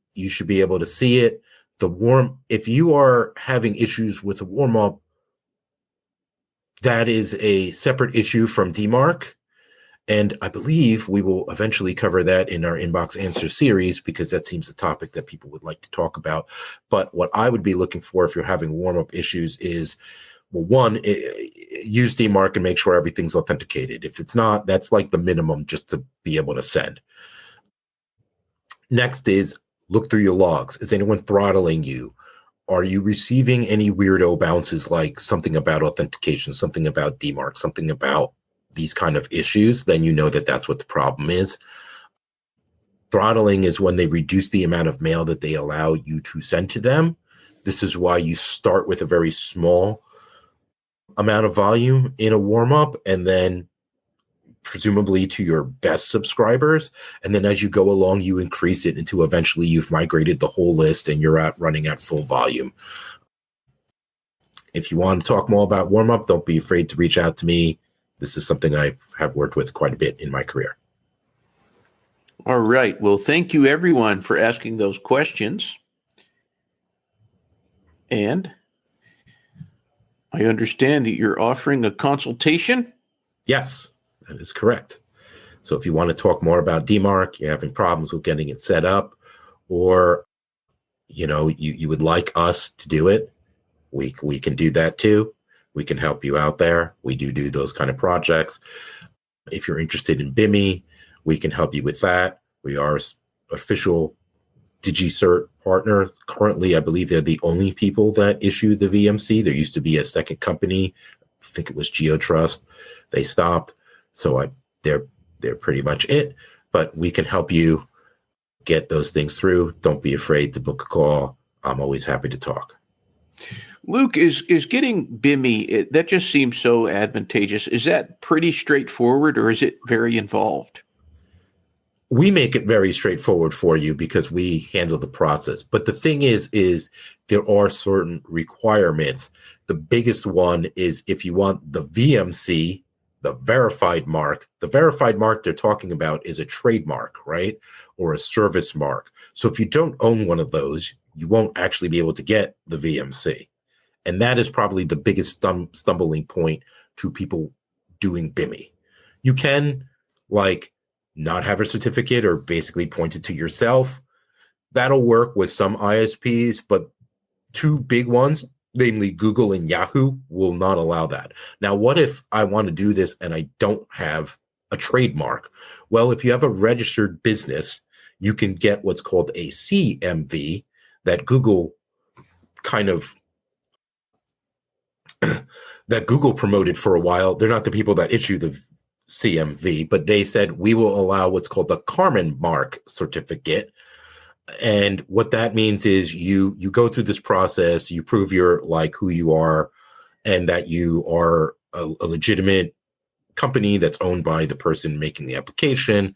be able to see it. If you are having issues with the warm up, that is a separate issue from DMARC. And I believe we will eventually cover that in our Inbox Answer series, because that seems a topic that people would like to talk about. But what I would be looking for if you're having warm-up issues is, well, one, use DMARC and make sure everything's authenticated. If it's not, that's like the minimum just to be able to send. Next is look through your logs. Is anyone throttling you? Are you receiving any weirdo bounces, like something about authentication, something about DMARC, something about these kind of issues? Then you know that that's what the problem is. Throttling is when they reduce the amount of mail that they allow you to send to them. This is why you start with a very small amount of volume in a warm-up, and then presumably to your best subscribers. And then as you go along, you increase it until eventually you've migrated the whole list and you're running at full volume. If you want to talk more about warm-up, don't be afraid to reach out to me. This is something I have worked with quite a bit in my career. All right. Well, thank you, everyone, for asking those questions. And I understand that you're offering a consultation. Yes, that is correct. So if you want to talk more about DMARC, you're having problems with getting it set up, or you would like us to do it, we can do that too. We can help you out there. We do those kind of projects. If you're interested in BIMI, we can help you with that. We are official DigiCert partner. Currently, I believe they're the only people that issue the VMC. There used to be a second company. I think it was GeoTrust. They stopped. So they're pretty much it. But we can help you get those things through. Don't be afraid to book a call. I'm always happy to talk. Luke, is getting BIMI, that just seems so advantageous. Is that pretty straightforward, or is it very involved? We make it very straightforward for you because we handle the process. But the thing is there are certain requirements. The biggest one is if you want the VMC, the verified mark. The verified mark they're talking about is a trademark, right? Or a service mark. So if you don't own one of those, you won't actually be able to get the VMC. And that is probably the biggest stumbling point to people doing BIMI. You can not have a certificate or basically point it to yourself. That'll work with some ISPs, but two big ones, namely Google and Yahoo, will not allow that. Now, what if I want to do this and I don't have a trademark? Well, if you have a registered business, you can get what's called a CMV that Google that Google promoted for a while. They're not the people that issue the CMV, but they said we will allow what's called the Carmen Mark certificate. And what that means is you go through this process, you prove you're who you are, and that you are a legitimate company that's owned by the person making the application,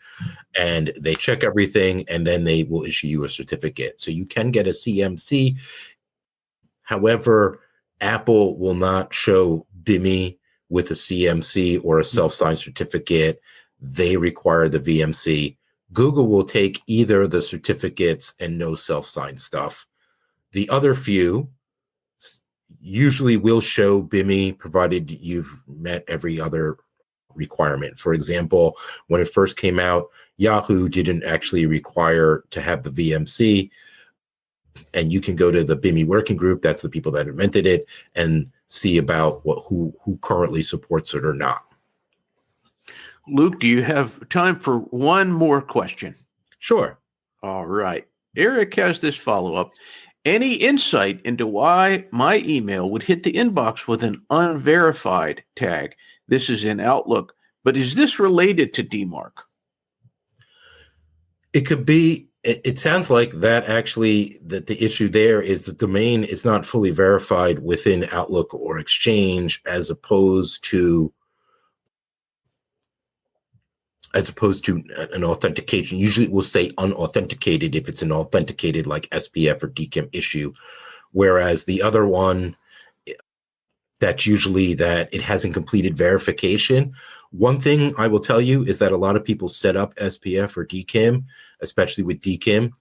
and they check everything, and then they will issue you a certificate. So you can get a CMC. However, Apple will not show BIMI with a CMC or a self-signed certificate. They require the VMC. Google will take either the certificates and no self-signed stuff. The other few usually will show BIMI, provided you've met every other requirement. For example, when it first came out, Yahoo didn't actually require to have the VMC. And you can go to the BIMI working group, that's the people that invented it, and see about who currently supports it or not. Luke, do you have time for one more question? Sure. All right. Eric has this follow-up. Any insight into why my email would hit the inbox with an unverified tag? This is in Outlook, but is this related to DMARC? It could be. It sounds like that the issue there is the domain is not fully verified within Outlook or Exchange, as opposed to an authentication. Usually it will say unauthenticated if it's an authenticated like SPF or DKIM issue, whereas the other one, that's usually that it hasn't completed verification. One thing I will tell you is that a lot of people set up SPF or DKIM, especially with DKIM.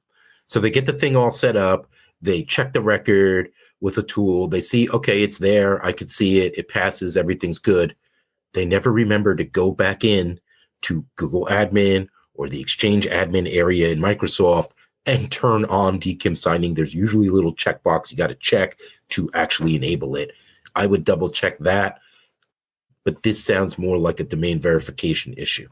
So they get the thing all set up, they check the record, with a tool. They see, okay, it's there. I could see it. It passes. Everything's good. They never remember to go back in to Google Admin or the Exchange admin area in Microsoft and turn on DKIM signing. There's usually a little checkbox you got to check to actually enable it. I would double check that, but this sounds more like a domain verification issue.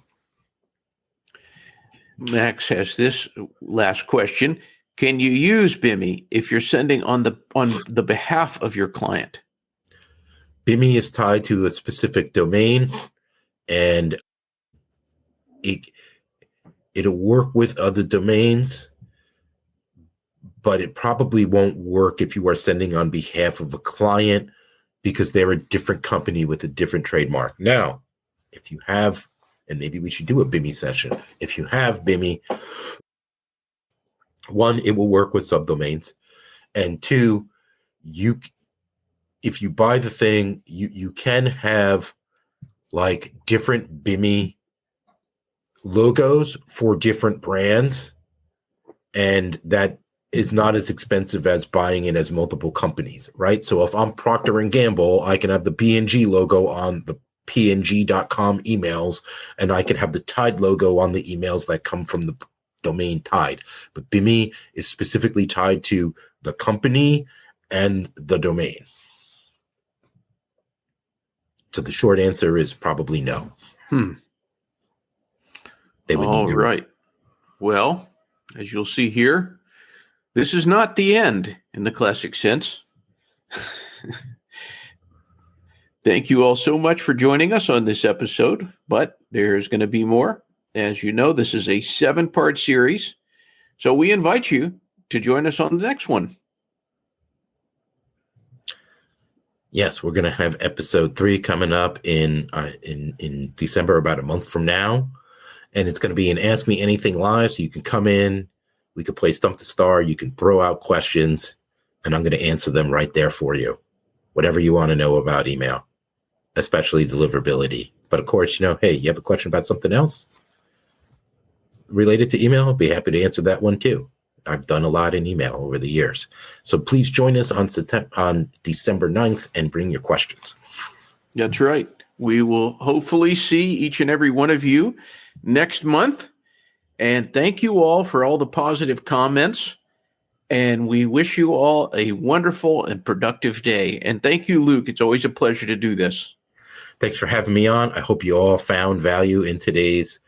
Max has this last question. Can you use BIMI if you're sending on the behalf of your client? BIMI is tied to a specific domain, and it'll work with other domains, but it probably won't work if you are sending on behalf of a client because they're a different company with a different trademark. Now, if you have, and maybe we should do a BIMI session, if you have BIMI, one, it will work with subdomains, and two, if you buy the thing, you can have like different BIMI logos for different brands, and that is not as expensive as buying it as multiple companies, right? So if I'm Procter & Gamble, I can have the P&G logo on the png.com emails, and I could have the Tide logo on the emails that come from the domain Tide. But BIMI is specifically tied to the company and the domain. So the short answer is probably no. They would need to. Right. Well, as you'll see here, this is not the end in the classic sense. Thank you all so much for joining us on this episode, but there's going to be more. As you know, this is a 7-part series, so we invite you to join us on the next one. Yes, we're going to have episode 3 coming up in December, about a month from now. And it's going to be an Ask Me Anything Live. So you can come in, we could play Stump the Star, you can throw out questions, and I'm going to answer them right there for you. Whatever you want to know about email, especially deliverability. But of course, hey, you have a question about something else related to email, I'll be happy to answer that one too. I've done a lot in email over the years. So please join us on December 9th and bring your questions. That's right. We will hopefully see each and every one of you next month. And thank you all for all the positive comments. And we wish you all a wonderful and productive day. And thank you, Luke. It's always a pleasure to do this. Thanks for having me on. I hope you all found value in today's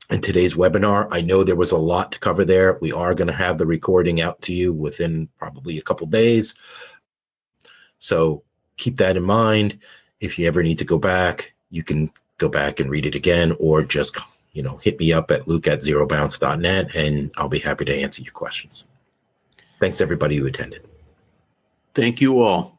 webinar. I know there was a lot to cover there. We are going to have the recording out to you within probably a couple days. So keep that in mind. If you ever need to go back, you can go back and read it again, or just, hit me up at luke@zerobounce.net, and I'll be happy to answer your questions. Thanks everybody who attended. Thank you all.